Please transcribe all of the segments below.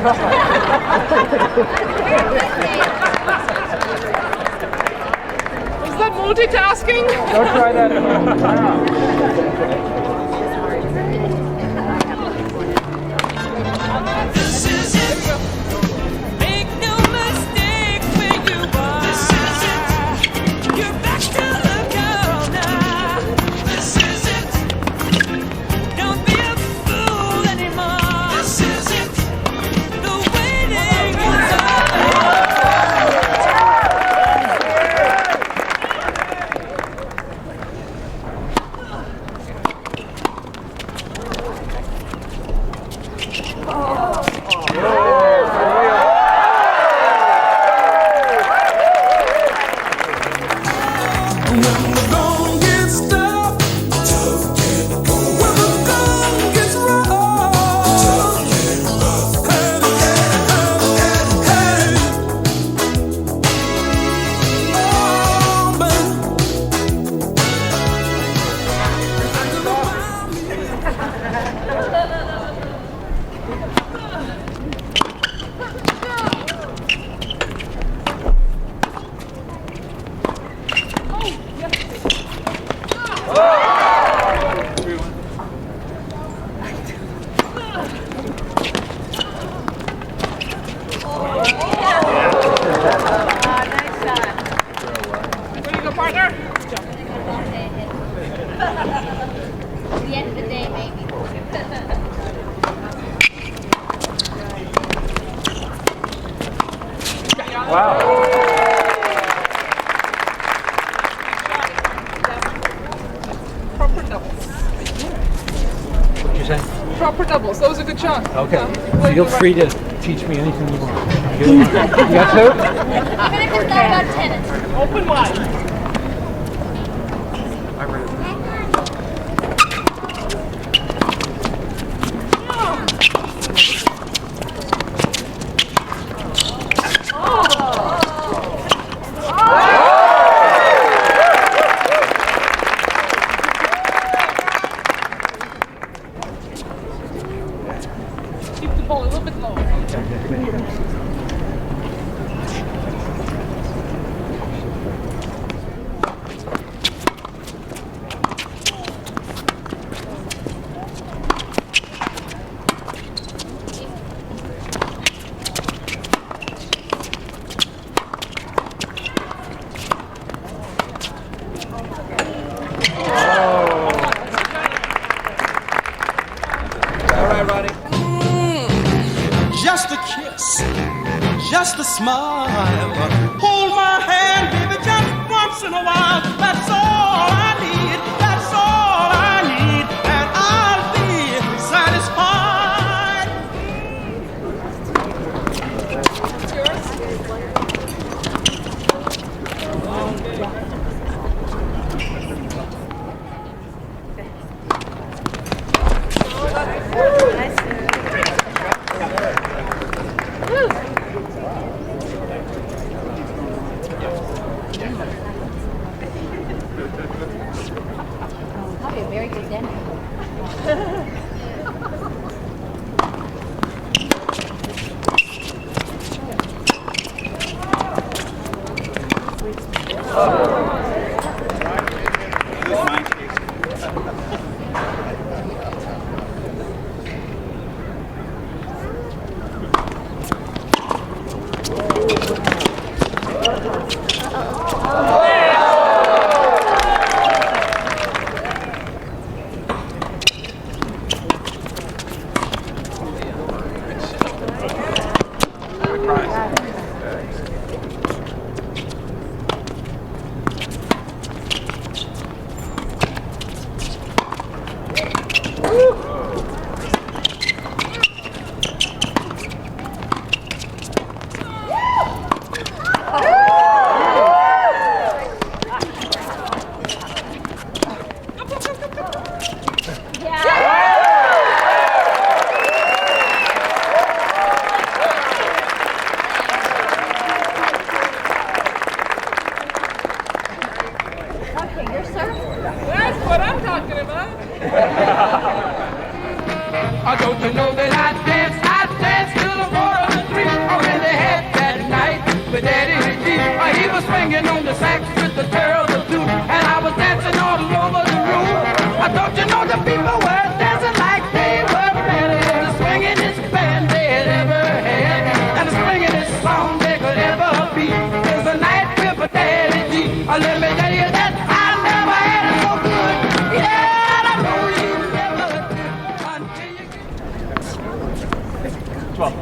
Is that multitasking? Don't try that at home. Wow. Proper doubles. What'd you say? Proper doubles. That was a good shot. Okay. Yeah. Feel free to teach me anything you want. You got two? Even if it's not about tennis. Open wide. Keep the ball a little bit lower. Just a kiss, just a smile. Hold my hand, baby, just once in a while. That's all I need, that's all I need, and I'll be satisfied. Probably a very good dinner. playing on the sax with the girls of two, and I was dancing all over the room. Don't you know the people were dancing like they were ready? The swingin'est band they had ever had, and the swingin'est song they could ever be is the night with a Daddy G. Let me tell you that I never had it so good. Yeah, I know you never did until you 12.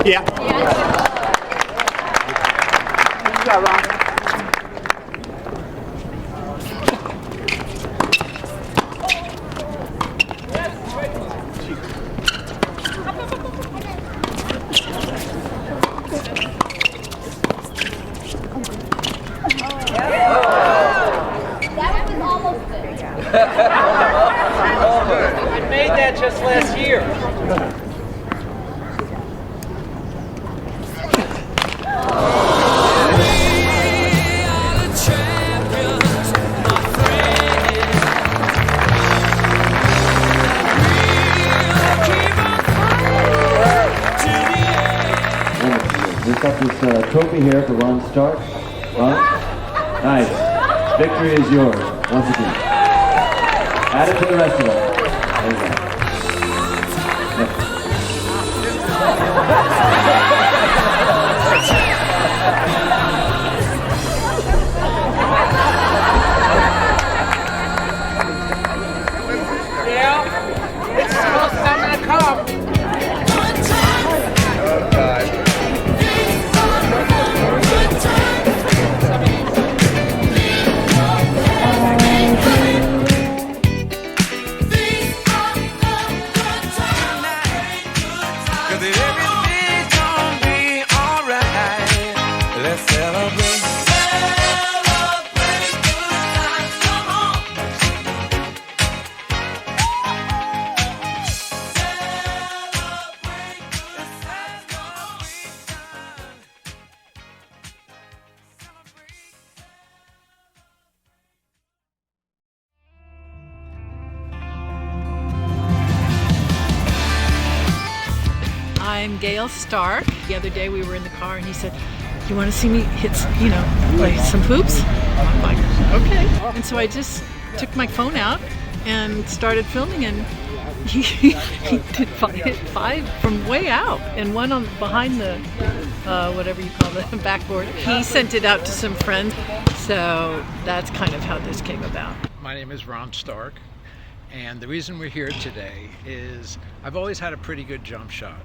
Yeah. Good job, Ron. That one was almost good. I made that just last year. We've got this trophy here for Ron Stark. Ron? Nice. Victory is yours, once again. Add it to the rest of us. There you go. Yeah, it's supposed to come in a cup. I'm Gail Stark. The other day we were in the car and he said, "You want to see me hit, play some hoops?" I'm like, "Okay." And so I just took my phone out and started filming, and he did hit 5 from way out and one on behind the whatever you call the backboard. He sent it out to some friends, so that's kind of how this came about. My name is Ron Stark, and the reason we're here today is I've always had a pretty good jump shot.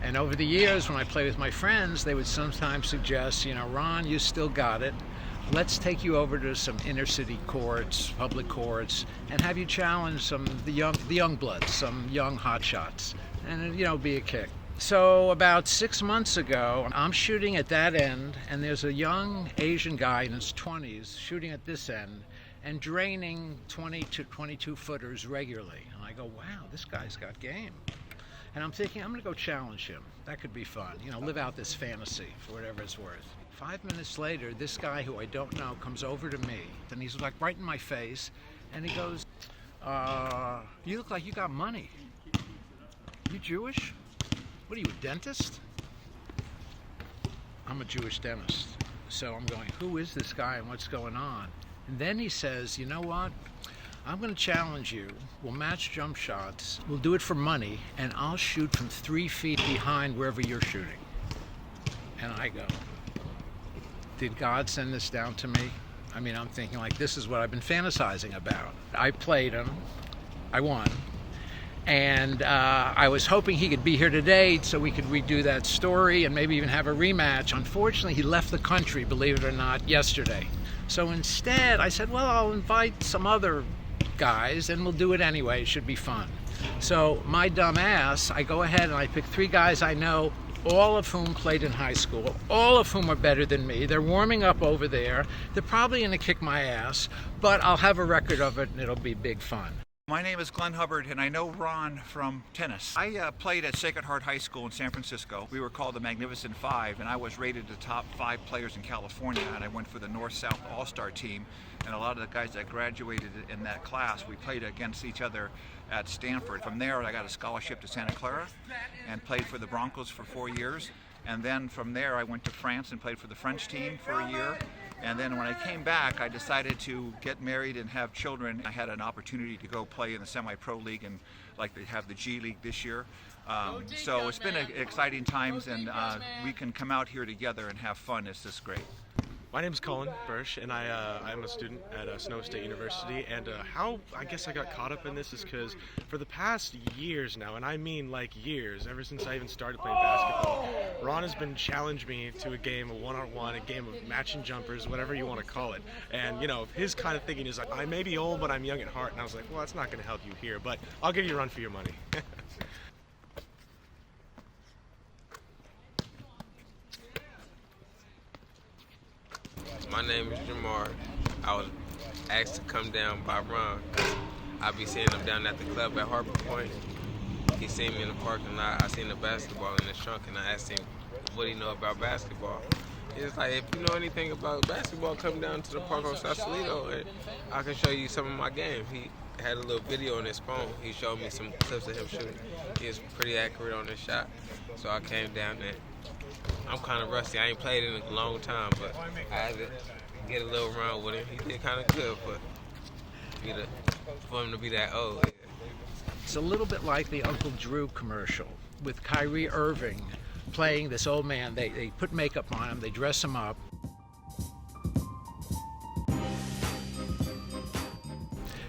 And over the years, when I play with my friends, they would sometimes suggest, Ron, you still got it. Let's take you over to some inner city courts, public courts, and have you challenge the Youngbloods, some young hotshots, and be a kick. So about 6 months ago, I'm shooting at that end, and there's a young Asian guy in his 20s shooting at this end and draining 20 to 22 footers regularly. And I go, wow, this guy's got game. And I'm thinking, I'm going to go challenge him. That could be fun. Live out this fantasy for whatever it's worth. 5 minutes later, this guy who I don't know comes over to me, and he's like right in my face, and he goes, you look like you got money. You Jewish? What are you, a dentist? I'm a Jewish dentist. So I'm going, who is this guy and what's going on? And then he says, you know what? I'm going to challenge you. We'll match jump shots. We'll do it for money, and I'll shoot from 3 feet behind wherever you're shooting. And I go, did God send this down to me? I mean, I'm thinking like, this is what I've been fantasizing about. I played him. I won. And I was hoping he could be here today so we could redo that story and maybe even have a rematch. Unfortunately, he left the country, believe it or not, yesterday. So instead, I said, well, I'll invite some other guys and we'll do it anyway. It should be fun. So my dumb ass, I go ahead and I pick 3 guys I know, all of whom played in high school, all of whom are better than me. They're warming up over there. They're probably going to kick my ass, but I'll have a record of it and it'll be big fun. My name is Glenn Hubbard, and I know Ron from tennis. I played at Sacred Heart High School in San Francisco. We were called the Magnificent Five, and I was rated the top 5 players in California, and I went for the North-South All-Star team. And a lot of the guys that graduated in that class, we played against each other at Stanford. From there, I got a scholarship to Santa Clara and played for the Broncos for 4 years. And then from there, I went to France and played for the French team for a year. And then when I came back, I decided to get married and have children. I had an opportunity to go play in the semi-pro league, and like they have the G League this year. So it's been exciting times, and we can come out here together and have fun. It's just great. My name is Colin Bursch, and I'm a student at Snow State University. And how I guess I got caught up in this is because for the past years now, and I mean like years, ever since I even started playing basketball, Ron has been challenging me to a game of one-on-one, a game of matching jumpers, whatever you want to call it. And you know, his kind of thinking is like, I may be old, but I'm young at heart. And I was like, well, that's not going to help you here, but I'll give you a run for your money. My name is Jamar. I was asked to come down by Ron. I be seeing him down at the club at Harbor Point. He seen me in the parking lot. I seen the basketball in his trunk, and I asked him, what do you know about basketball? He was like, if you know anything about basketball, come down to the park on Sausalito, and I can show you some of my game. He had a little video on his phone. He showed me some clips of him shooting. He was pretty accurate on his shot, so I came down there. I'm kind of rusty. I ain't played in a long time, but I had to get a little run with him. He did kind of good, but for him to be that old. Yeah. It's a little bit like the Uncle Drew commercial with Kyrie Irving playing this old man. They put makeup on him, they dress him up.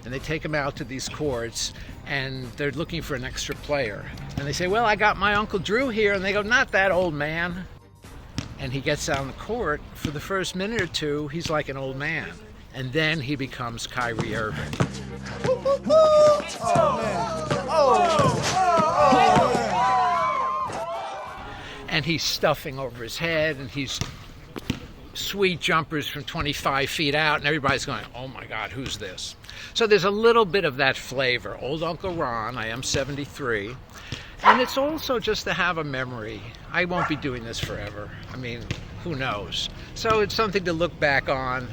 And they take him out to these courts, and they're looking for an extra player. And they say, well, I got my Uncle Drew here. And they go, not that old man. And he gets out on the court. For the first minute or two, he's like an old man. And then he becomes Kyrie Irving. Oh, man. And he's stuffing over his head, and he's sweet jumpers from 25 feet out, and everybody's going, oh my God, who's this? So there's a little bit of that flavor. Old Uncle Ron, I am 73. And it's also just to have a memory. I won't be doing this forever. I mean, who knows? So it's something to look back on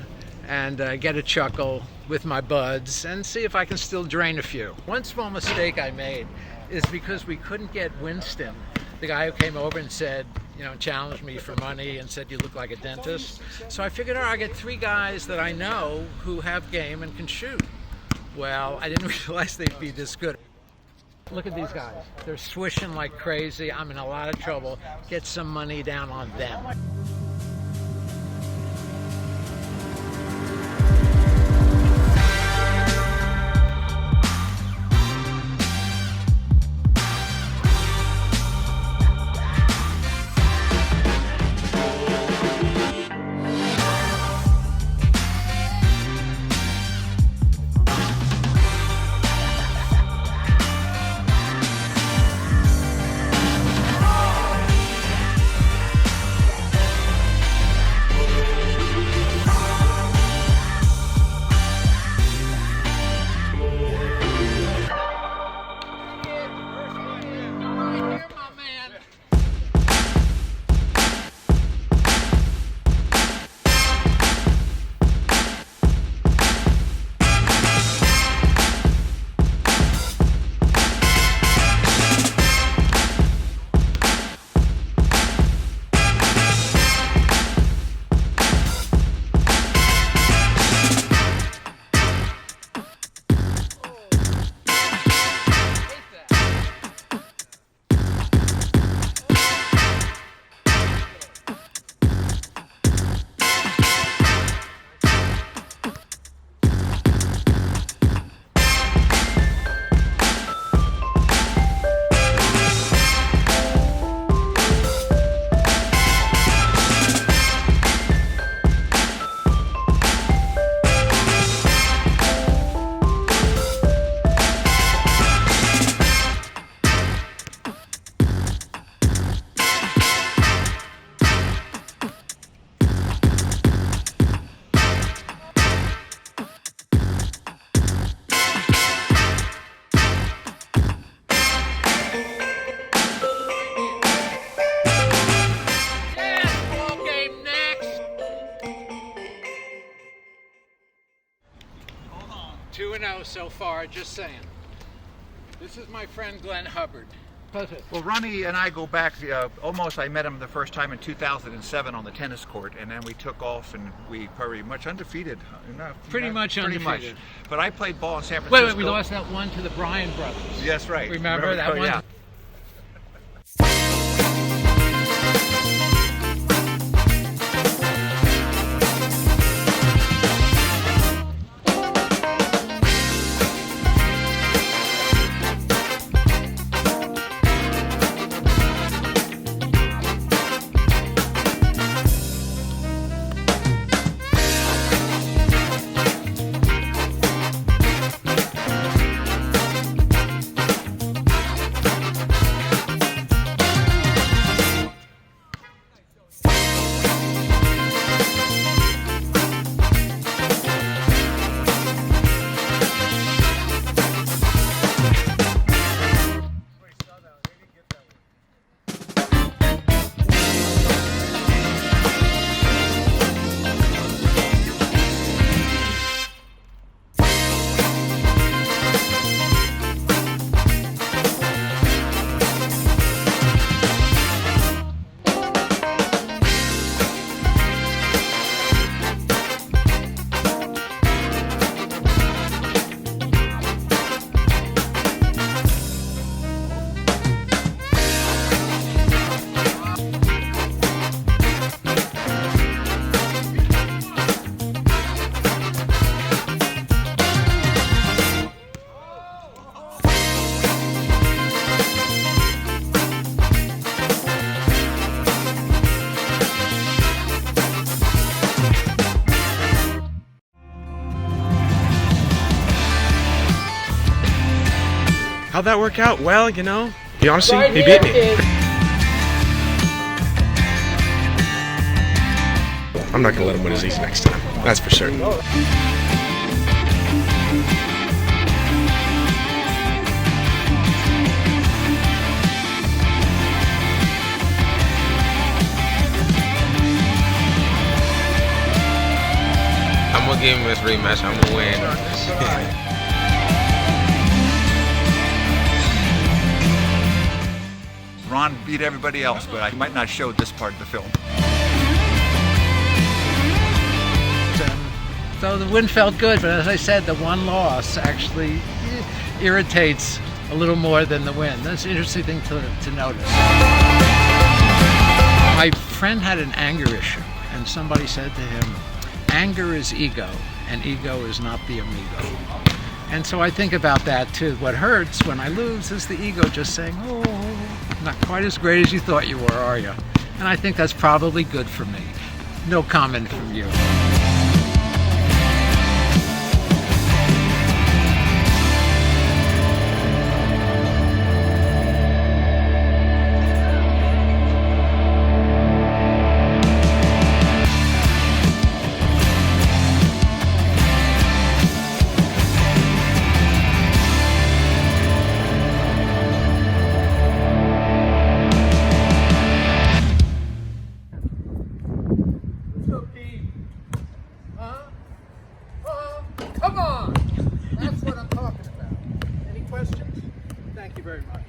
and get a chuckle with my buds and see if I can still drain a few. One small mistake I made is because we couldn't get Winston, the guy who came over and said, you know, challenged me for money and said you look like a dentist. So I figured, I'll get 3 guys that I know who have game and can shoot. Well, I didn't realize they'd be this good. Look at these guys. They're swishing like crazy. I'm in a lot of trouble. Get some money down on them. so far, just saying. This is my friend Glenn Hubbard. Well, Ronnie and I go back almost. I met him the first time in 2007 on the tennis court, and then we took off, and we pretty much undefeated. Pretty much undefeated. But I played ball in San Francisco. Wait, we lost that one to the Bryan brothers. Yes, right. Remember that one? Yeah. How'd that work out? Well, you know, he honestly, he beat me. I'm not gonna let him win his ace next time. That's for certain. I'm gonna give him this rematch. I'm gonna win. Ron beat everybody else, but I might not show this part of the film. So the win felt good, but as I said, the one loss actually irritates a little more than the win. That's an interesting thing to notice. My friend had an anger issue, and somebody said to him, anger is ego, and ego is not the amigo. And so I think about that too. What hurts when I lose is the ego just saying, oh, not quite as great as you thought you were, are you? And I think that's probably good for me. No comment from you. Come on! That's what I'm talking about. Any questions? Thank you very much.